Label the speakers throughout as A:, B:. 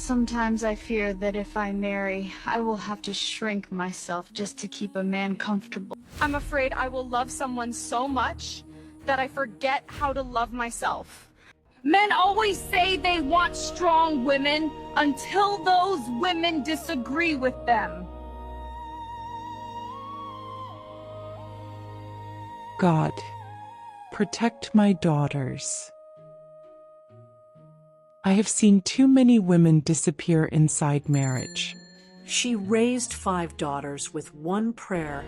A: Sometimes I fear that if I marry, I will have to shrink myself just to keep a man comfortable.
B: I'm afraid I will love someone so much that I forget how to love myself. Men always say they want strong women until those women disagree with them.
C: God, protect my daughters. I have seen too many women disappear inside marriage.
D: She raised 5 daughters with one prayer: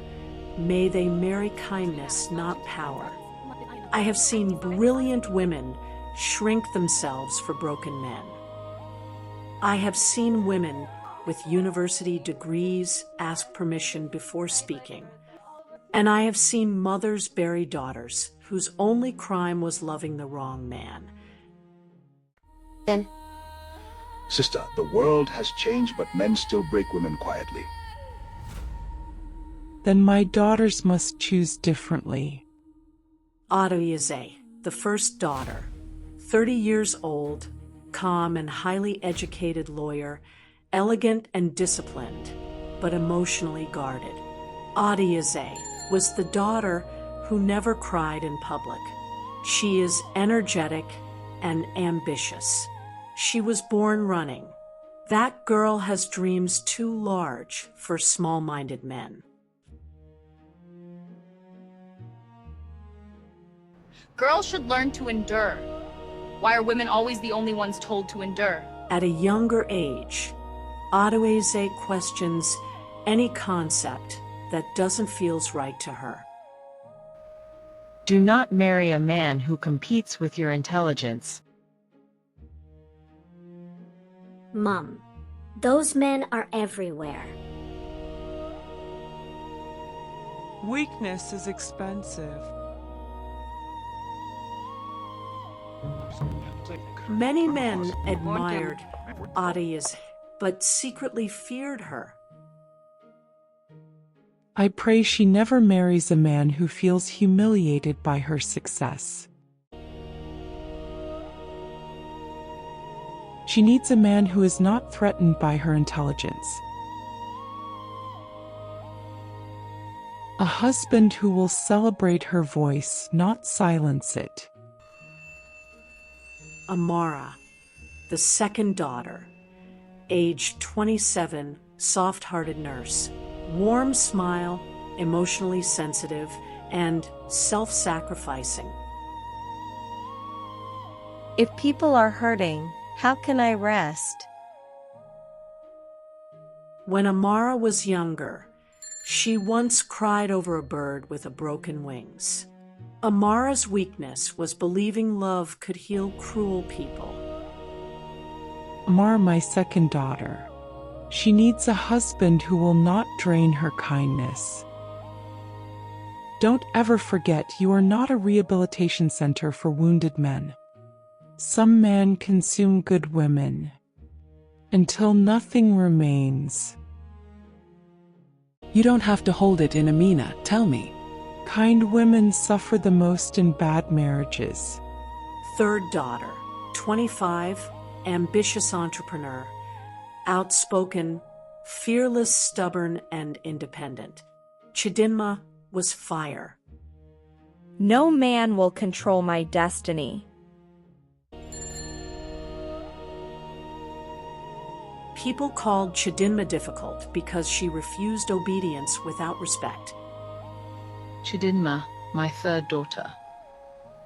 D: may they marry kindness, not power. I have seen brilliant women shrink themselves for broken men. I have seen women with university degrees ask permission before speaking. And I have seen mothers bury daughters whose only crime was loving the wrong man.
E: Sister, the world has changed, but men still break women quietly.
C: Then my daughters must choose differently.
D: Adaeze, the first daughter, 30 years old, calm and highly educated lawyer, elegant and disciplined, but emotionally guarded. Adaeze was the daughter who never cried in public. She is energetic and ambitious. She was born running. That girl has dreams too large for small-minded men.
B: Girls should learn to endure. Why are women always the only ones told to endure?
D: At a younger age, Adaeze questions any concept that doesn't feel right to her.
F: Do not marry a man who competes with your intelligence.
G: Mom, those men are everywhere.
C: Weakness is expensive.
D: Many men admired Adaeze, but secretly feared her.
C: I pray she never marries a man who feels humiliated by her success. She needs a man who is not threatened by her intelligence. A husband who will celebrate her voice, not silence it.
D: Amara, the second daughter, age 27, soft-hearted nurse, warm smile, emotionally sensitive, and self-sacrificing.
H: If people are hurting, how can I rest?
D: When Amara was younger, she once cried over a bird with a broken wings. Amara's weakness was believing love could heal cruel people.
C: Amara, my second daughter. She needs a husband who will not drain her kindness. Don't ever forget, you are not a rehabilitation center for wounded men. Some men consume good women until nothing remains.
I: You don't have to hold it in, Amina. Tell me.
C: Kind women suffer the most in bad marriages.
D: Third daughter, 25, ambitious entrepreneur, outspoken, fearless, stubborn, and independent. Chidinma was fire.
H: No man will control my destiny.
D: People called Chidinma difficult because she refused obedience without respect.
F: Chidinma, my third daughter.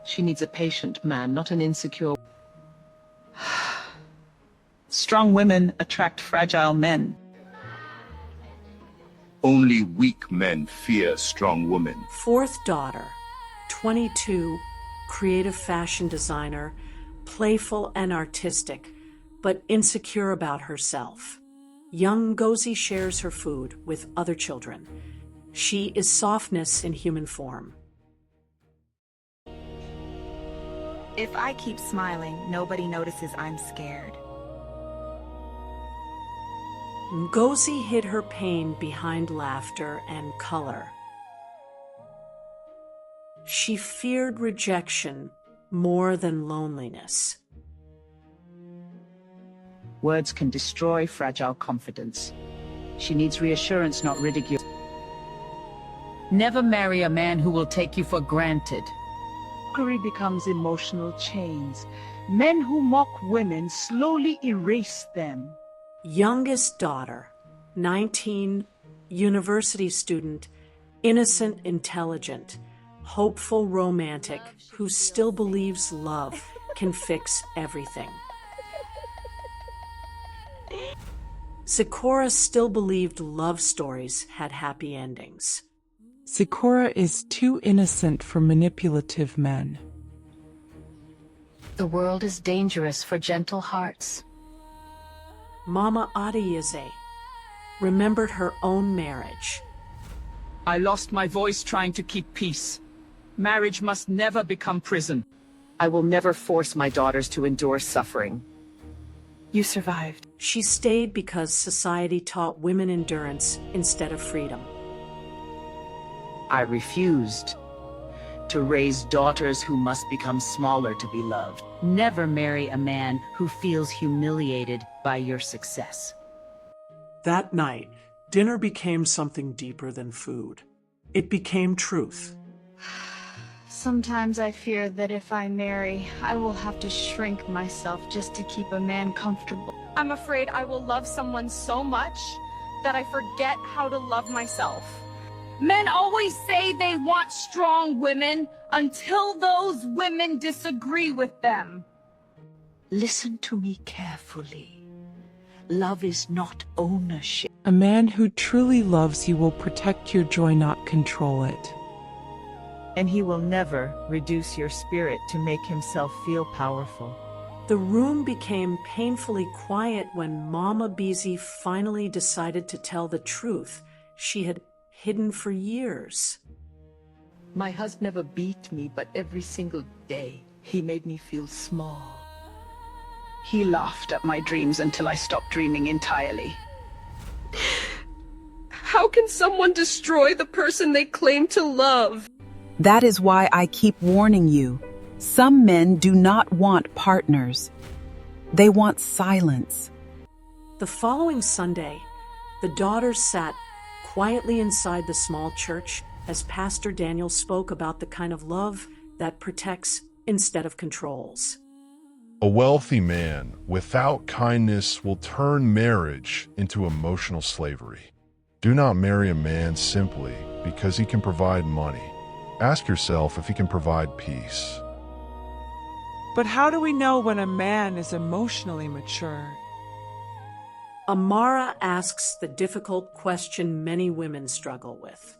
F: She needs a patient man, not an insecure.
J: Strong women attract fragile men.
E: Only weak men fear strong women.
D: Fourth daughter, 22, creative fashion designer, playful and artistic, but insecure about herself. Young Ngozi shares her food with other children. She is softness in human form.
K: If I keep smiling, nobody notices I'm scared.
D: Ngozi hid her pain behind laughter and color. She feared rejection more than loneliness.
J: Words can destroy fragile confidence. She needs reassurance, not ridicule. Never marry a man who will take you for granted. Mockery becomes emotional chains. Men who mock women slowly erase them.
D: Youngest daughter, 19, university student, innocent, intelligent, hopeful, romantic, who still believes love can fix everything. Sikora still believed love stories had happy endings.
C: Sikora is too innocent for manipulative men.
F: The world is dangerous for gentle hearts.
D: Mama Adaeze remembered her own marriage.
J: I lost my voice trying to keep peace. Marriage must never become prison.
F: I will never force my daughters to endure suffering.
K: You survived.
D: She stayed because society taught women endurance instead of freedom.
J: I refused to raise daughters who must become smaller to be loved. Never marry a man who feels humiliated by your success.
D: That night, dinner became something deeper than food. It became truth.
A: Sometimes I fear that if I marry, I will have to shrink myself just to keep a man comfortable.
B: I'm afraid I will love someone so much that I forget how to love myself. Men always say they want strong women until those women disagree with them.
J: Listen to me carefully. Love is not ownership.
C: A man who truly loves you will protect your joy, not control it.
K: And he will never reduce your spirit to make himself feel powerful.
D: The room became painfully quiet when Mama Beezy finally decided to tell the truth she had hidden for years.
F: My husband never beat me, but every single day he made me feel small.
J: He laughed at my dreams until I stopped dreaming entirely.
B: How can someone destroy the person they claim to love?
L: That is why I keep warning you. Some men do not want partners. They want silence.
D: The following Sunday, the daughters sat quietly inside the small church as Pastor Daniel spoke about the kind of love that protects instead of controls.
M: A wealthy man without kindness will turn marriage into emotional slavery. Do not marry a man simply because he can provide money. Ask yourself if he can provide peace.
C: But how do we know when a man is emotionally mature?
D: Amara asks the difficult question many women struggle with.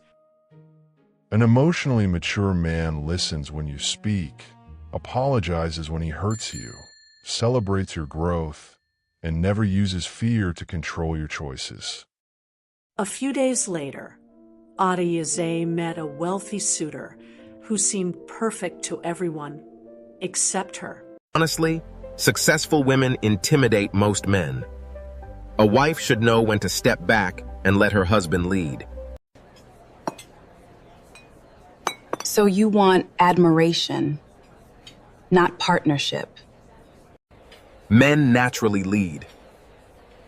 M: An emotionally mature man listens when you speak, apologizes when he hurts you, celebrates your growth, and never uses fear to control your choices.
D: A few days later, Adaeze met a wealthy suitor who seemed perfect to everyone except her.
N: Honestly, successful women intimidate most men. A wife should know when to step back and let her husband lead.
L: So you want admiration, not partnership.
N: Men naturally lead.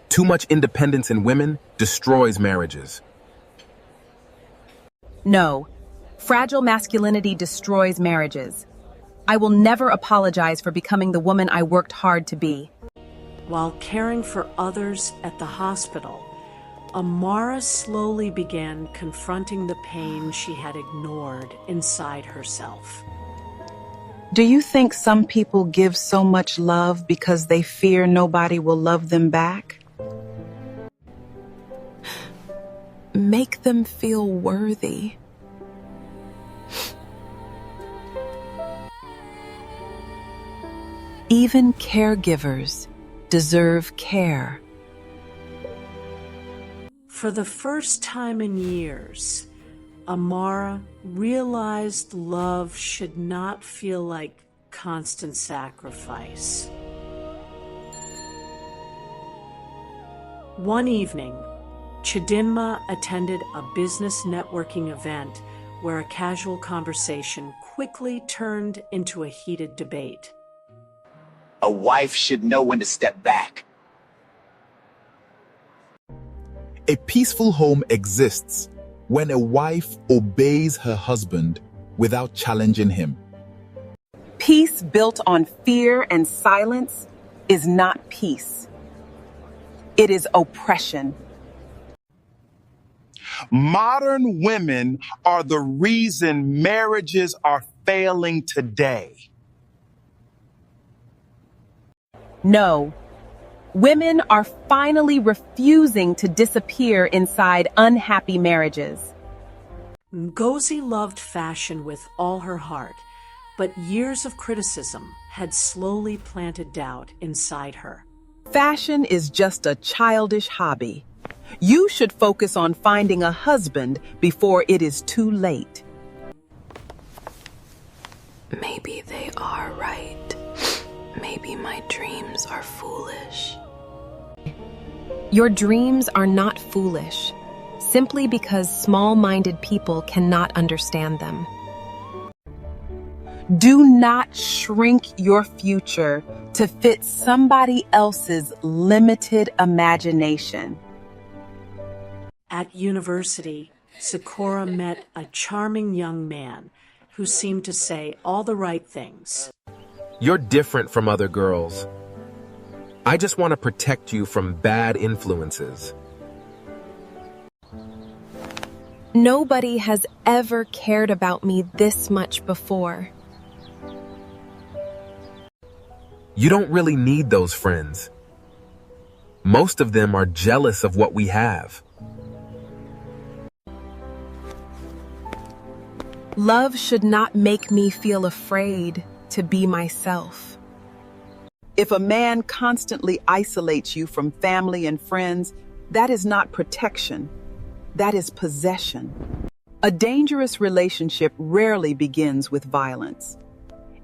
N: Too much independence in women destroys marriages.
O: No, fragile masculinity destroys marriages. I will never apologize for becoming the woman I worked hard to be.
D: While caring for others at the hospital, Amara slowly began confronting the pain she had ignored inside herself.
L: Do you think some people give so much love because they fear nobody will love them back? Make them feel worthy. Even caregivers deserve care.
D: For the first time in years, Amara realized love should not feel like constant sacrifice. One evening, Chidinma attended a business networking event where a casual conversation quickly turned into a heated debate.
E: A wife should know when to step back.
P: A peaceful home exists when a wife obeys her husband without challenging him.
L: Peace built on fear and silence is not peace. It is oppression.
Q: Modern women are the reason marriages are failing today.
O: No. Women are finally refusing to disappear inside unhappy marriages.
D: Ngozi loved fashion with all her heart, but years of criticism had slowly planted doubt inside her.
L: Fashion is just a childish hobby. You should focus on finding a husband before it is too late.
R: Maybe they are right. Maybe my dreams are foolish.
O: Your dreams are not foolish, simply because small-minded people cannot understand them.
L: Do not shrink your future to fit somebody else's limited imagination.
D: At university, Sakura met a charming young man who seemed to say all the right things.
N: You're different from other girls. I just want to protect you from bad influences.
O: Nobody has ever cared about me this much before.
N: You don't really need those friends. Most of them are jealous of what we have.
O: Love should not make me feel afraid to be myself.
L: If a man constantly isolates you from family and friends, that is not protection. That is possession. A dangerous relationship rarely begins with violence.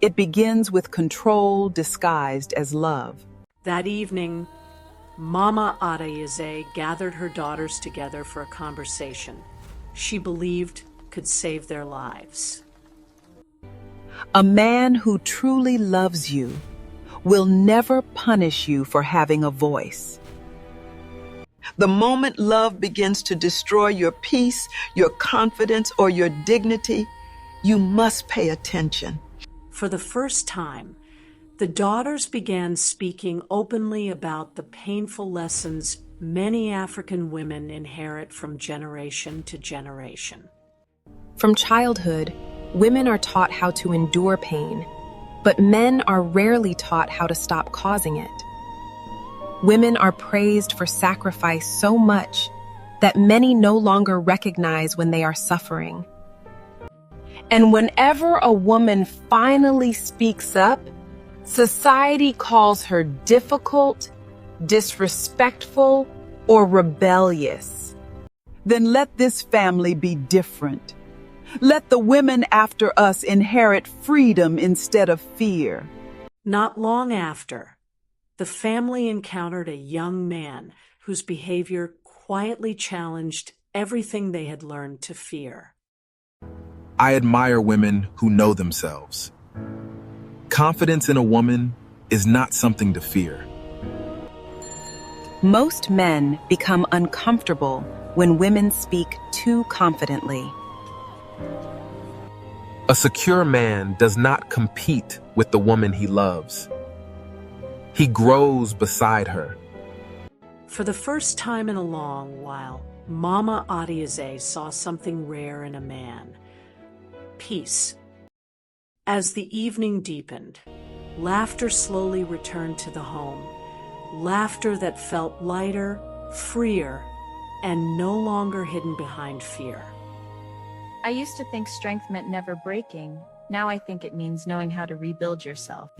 L: It begins with control disguised as love.
D: That evening, Mama Adaeze gathered her daughters together for a conversation she believed could save their lives.
L: A man who truly loves you will never punish you for having a voice. The moment love begins to destroy your peace, your confidence, or your dignity, you must pay attention.
D: For the first time, the daughters began speaking openly about the painful lessons many African women inherit from generation to generation.
O: From childhood, women are taught how to endure pain, but men are rarely taught how to stop causing it. Women are praised for sacrifice so much that many no longer recognize when they are suffering.
L: And whenever a woman finally speaks up, society calls her difficult, disrespectful, or rebellious. Then let this family be different. Let the women after us inherit freedom instead of fear.
D: Not long after, the family encountered a young man whose behavior quietly challenged everything they had learned to fear.
P: I admire women who know themselves. Confidence in a woman is not something to fear.
O: Most men become uncomfortable when women speak too confidently.
N: A secure man does not compete with the woman he loves. He grows beside her.
D: For the first time in a long while, Mama Adaeze saw something rare in a man: peace. As the evening deepened, laughter slowly returned to the home. Laughter that felt lighter, freer, and no longer hidden behind fear.
A: I used to think strength meant never breaking. Now I think it means knowing how to rebuild yourself.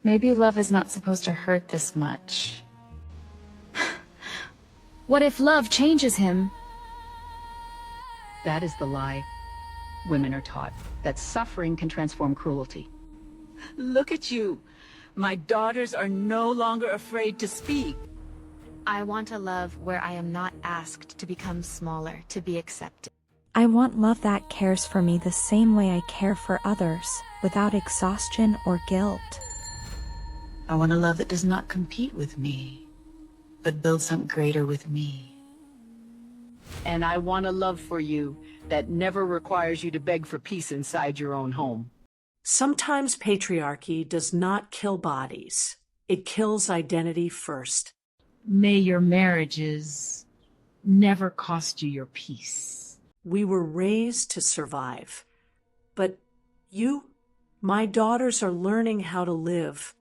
A: Maybe love is not supposed to hurt this much. What if love changes him?
J: That is the lie women are taught, that suffering can transform cruelty.
K: Look at you. My daughters are no longer afraid to speak.
A: I want a love where I am not asked to become smaller, to be accepted.
H: I want love that cares for me the same way I care for others, without exhaustion or guilt.
K: I want a love that does not compete with me.
J: but build something greater with me.
F: And I want a love for you that never requires you to beg for peace inside your own home.
D: Sometimes patriarchy does not kill bodies. It kills identity first.
J: May your marriages never cost you your peace.
D: We were raised to survive. But you, my daughters, are learning how to live